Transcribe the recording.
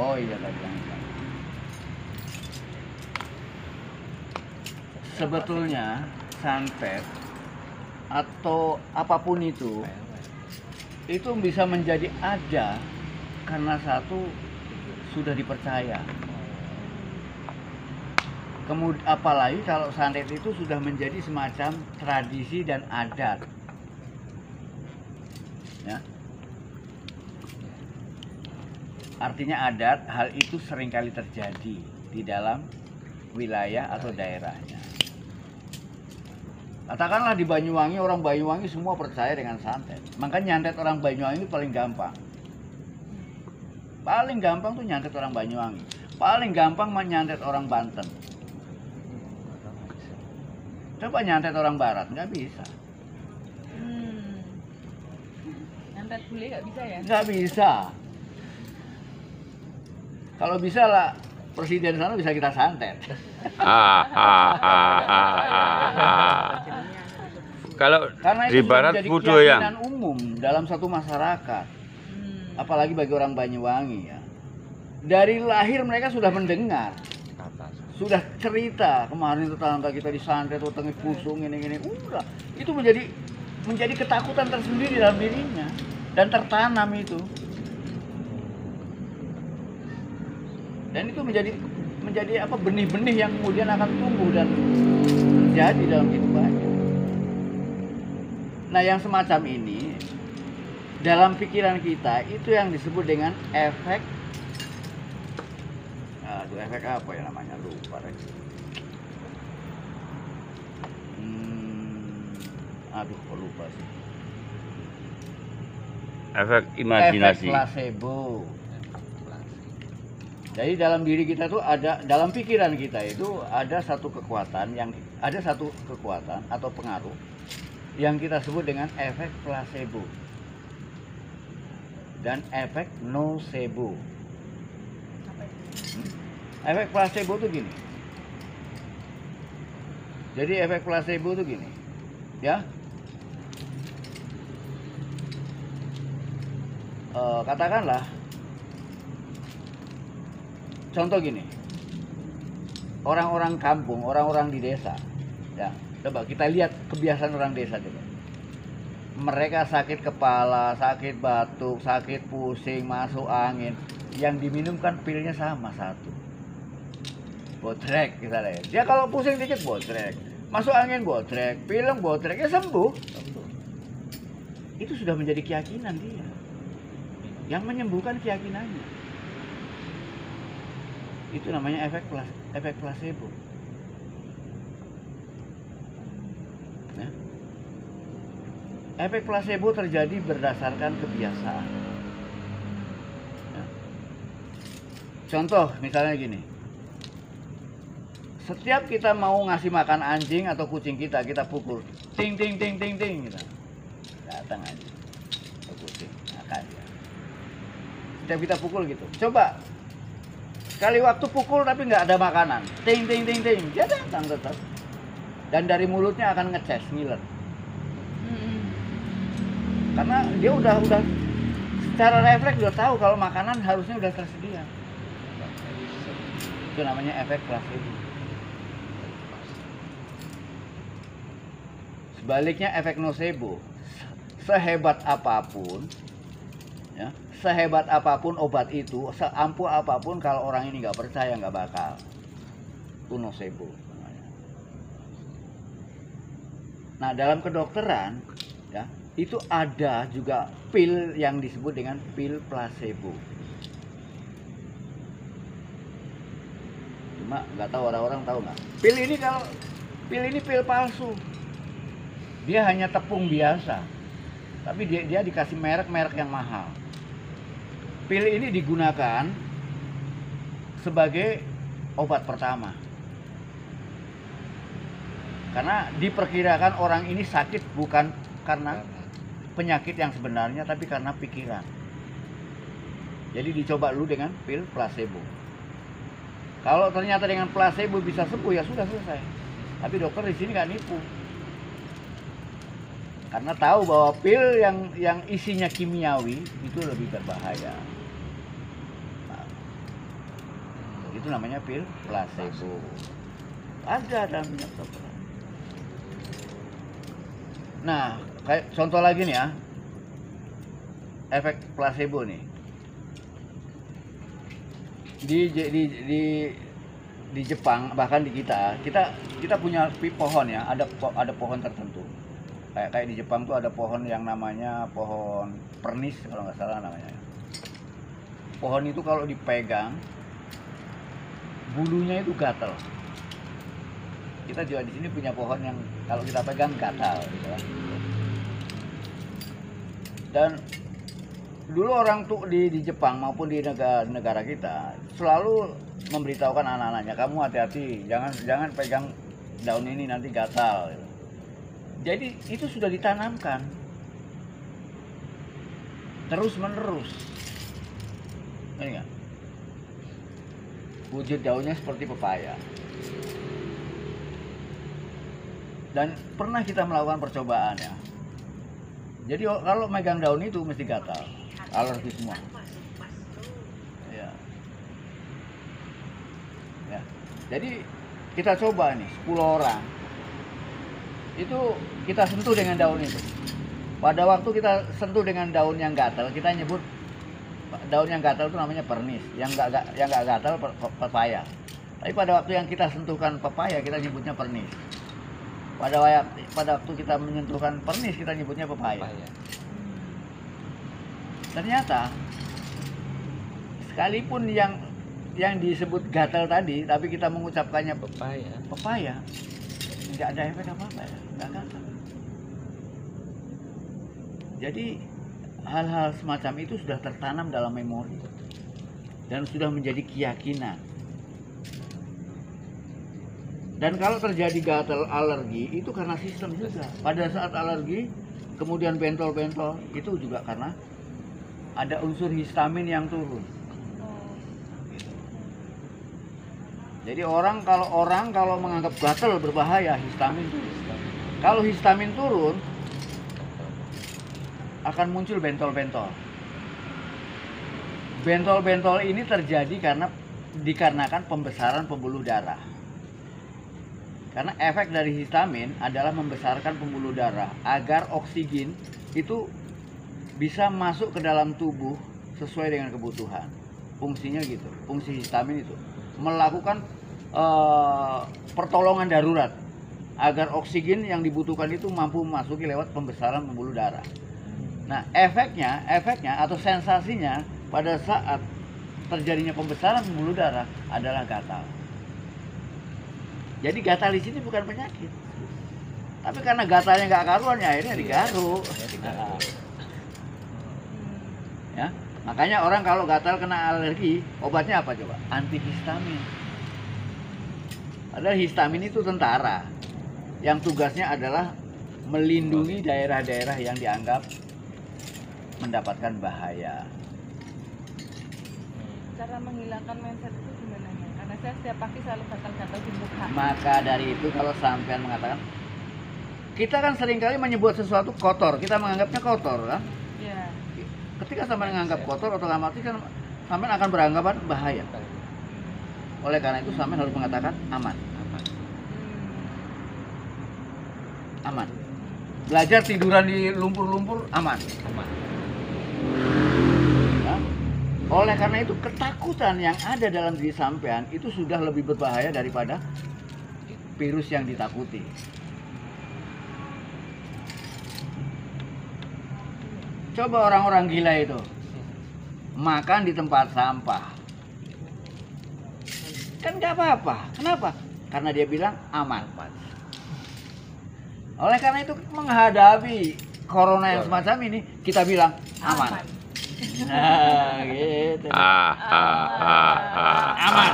Oh iya tadi yang sebetulnya santet atau apapun itu bisa menjadi ada karena satu sudah dipercaya. Kemudian apalagi kalau santet itu sudah menjadi semacam tradisi dan adat. Ya. Artinya adat, hal itu seringkali terjadi di dalam wilayah atau daerahnya. Katakanlah di Banyuwangi, orang Banyuwangi semua percaya dengan santet. Makanya nyantet orang Banyuwangi itu paling gampang. Paling gampang tuh nyantet orang Banyuwangi. Paling gampang menyantet orang Banten. Coba nyantet orang Barat, nggak bisa. Nyantet bule nggak bisa ya? Nggak bisa. Kalau bisa lah, presiden sana bisa kita santet. Kalau Karena di itu sudah barat menjadi voodoo keyakinan yang umum dalam satu masyarakat. Apalagi bagi orang Banyuwangi ya. Dari lahir mereka sudah mendengar. Sudah cerita kemarin tetangga kita disantet, tengah pusung ini. Udah, itu menjadi ketakutan tersendiri dalam dirinya dan tertanam itu. Dan itu menjadi apa benih-benih yang kemudian akan tumbuh dan terjadi dalam kehidupannya. Nah, yang semacam ini dalam pikiran kita itu yang disebut dengan efek. Aduh, efek apa ya namanya? Lupa lagi. Aduh, kok lupa sih. efek imajinasi. Efek placebo. Jadi dalam diri kita tuh dalam pikiran kita itu ada satu kekuatan atau pengaruh yang kita sebut dengan efek placebo dan efek nocebo. Efek placebo tuh gini. Jadi efek placebo tuh gini, ya. Katakanlah. Contoh gini, orang-orang kampung, orang-orang di desa, ya, coba kita lihat kebiasaan orang desa coba. Mereka sakit kepala, sakit batuk, sakit pusing, masuk angin, yang diminumkan pilnya sama satu, botrek misalnya. Dia kalau pusing dikit botrek, masuk angin botrek, pilek botrek, ya sembuh. Itu sudah menjadi keyakinan dia, yang menyembuhkan keyakinannya. Itu namanya efek placebo. Ya. Efek placebo terjadi berdasarkan kebiasaan. Ya. Contoh misalnya gini. Setiap kita mau ngasih makan anjing atau kucing kita pukul. Ting ting ting ting ting gitu. Datang anjing atau kucing makan ya. Setiap kita pukul gitu. Coba sekali waktu pukul tapi nggak ada makanan, ting ting ting ting, dia datang tetap. Dan dari mulutnya akan ngeces, ngiler. Karena dia udah secara refleks udah tahu kalau makanan harusnya udah tersedia. Itu namanya efek placebo. Sebaliknya efek nocebo, sehebat apapun, ya, sehebat apapun obat itu, seampuh apapun kalau orang ini nggak percaya nggak bakal. Itu nocebo. Nah, dalam kedokteran, ya, itu ada juga pil yang disebut dengan pil placebo. Cuma nggak tahu orang-orang tahu nggak? Pil ini pil palsu. Dia hanya tepung biasa, tapi dia dikasih merek yang mahal. Pil ini digunakan sebagai obat pertama. Karena diperkirakan orang ini sakit bukan karena penyakit yang sebenarnya, tapi karena pikiran. Jadi dicoba dulu dengan pil placebo. Kalau ternyata dengan placebo bisa sembuh, ya sudah selesai. Tapi dokter di sini nggak nipu. Karena tahu bahwa pil yang isinya kimiawi itu lebih berbahaya. Itu namanya pil placebo. Ada dalam minyak kedokteran. Nah, kayak contoh lagi nih ya, efek placebo nih. Di Jepang, bahkan di kita punya pohon ya, ada pohon tertentu. Kayak di Jepang tuh ada pohon yang namanya pohon pernis kalau nggak salah namanya. Pohon itu kalau dipegang bulunya itu gatal. Kita juga di sini punya pohon yang kalau kita pegang gatal gitu kan. Dan dulu orang tuh di Jepang maupun di negara kita selalu memberitahukan anak-anaknya, kamu hati-hati, jangan pegang daun ini nanti gatal gitu. Jadi itu sudah ditanamkan terus menerus. Ini enggak? Wujud daunnya seperti pepaya. Dan pernah kita melakukan percobaan ya. Jadi kalau megang daun itu mesti gatal, alergi semua. Ya. Ya. Jadi kita coba nih 10 orang. Itu kita sentuh dengan daun itu. Pada waktu kita sentuh dengan daun yang gatal, kita nyebut daun yang gatal itu namanya pernis, yang nggak gatal pepaya. Tapi pada waktu yang kita sentuhkan pepaya, kita nyebutnya pernis. Pada waktu kita menyentuhkan pernis, kita nyebutnya pepaya. Ternyata sekalipun yang disebut gatal tadi, tapi kita mengucapkannya pepaya, nggak ada efek apa-apa ya, nggak gatal. Jadi hal-hal semacam itu sudah tertanam dalam memori dan sudah menjadi keyakinan. Dan kalau terjadi gatal alergi itu karena sistem juga. Pada saat alergi kemudian bentol-bentol itu juga karena ada unsur histamin yang turun. Jadi orang kalau menganggap gatal berbahaya, histamin turun. Kalau histamin turun akan muncul bentol-bentol. Bentol-bentol ini terjadi dikarenakan pembesaran pembuluh darah. Karena efek dari histamin adalah membesarkan pembuluh darah agar oksigen itu bisa masuk ke dalam tubuh sesuai dengan kebutuhan. Fungsinya gitu, fungsi histamin itu melakukan pertolongan darurat agar oksigen yang dibutuhkan itu mampu memasuki lewat pembesaran pembuluh darah. Nah, efeknya atau sensasinya pada saat terjadinya pembesaran pembuluh darah adalah gatal. Jadi gatal di sini bukan penyakit, tapi karena gatalnya nggak karuan ya akhirnya digaruk. Ya, makanya orang kalau gatal kena alergi, obatnya apa coba? Antihistamin. Padahal histamin itu tentara yang tugasnya adalah melindungi daerah-daerah yang dianggap mendapatkan bahaya. Cara menghilangkan mindset itu gimana ya? Karena saya setiap pagi selalu gatal-gatal di muka. Maka dari itu kalau sampean mengatakan, kita kan seringkali menyebut sesuatu kotor, kita menganggapnya kotor kan? Iya. Ketika sampean menganggap kotor, otomatis kan sampean akan beranggapan bahaya. Oleh karena itu sampean harus mengatakan aman. Aman. Belajar tiduran di lumpur-lumpur aman. Ya. Oleh karena itu ketakutan yang ada dalam diri sampean itu sudah lebih berbahaya daripada virus yang ditakuti. Coba orang-orang gila itu makan di tempat sampah, kan nggak apa-apa. Kenapa? Karena dia bilang aman. Oleh karena itu menghadapi corona yang semacam ini kita bilang aman. Nah, gitu. Aman.